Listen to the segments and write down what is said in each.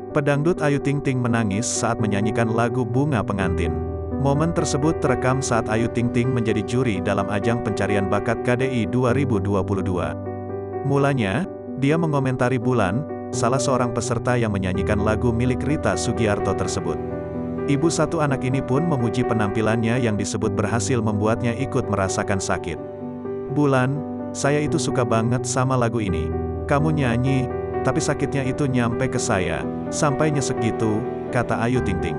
Pedangdut Ayu Ting Ting menangis saat menyanyikan lagu Bunga Pengantin. Momen tersebut terekam saat Ayu Ting Ting menjadi juri dalam ajang pencarian bakat KDI 2022. Mulanya, dia mengomentari Bulan, salah seorang peserta yang menyanyikan lagu milik Rita Sugiarto tersebut. Ibu satu anak ini pun memuji penampilannya yang disebut berhasil membuatnya ikut merasakan sakit. "Bulan, saya itu suka banget sama lagu ini. Kamu nyanyi, tapi sakitnya itu nyampe ke saya, sampai nyesek gitu," kata Ayu Ting Ting.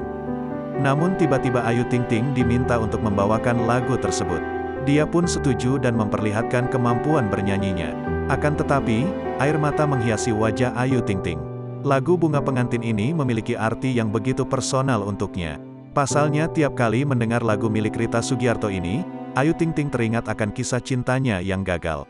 Namun tiba-tiba Ayu Ting Ting diminta untuk membawakan lagu tersebut. Dia pun setuju dan memperlihatkan kemampuan bernyanyinya. Akan tetapi, air mata menghiasi wajah Ayu Ting Ting. Lagu Bunga Pengantin ini memiliki arti yang begitu personal untuknya. Pasalnya tiap kali mendengar lagu milik Rita Sugiarto ini, Ayu Ting Ting teringat akan kisah cintanya yang gagal.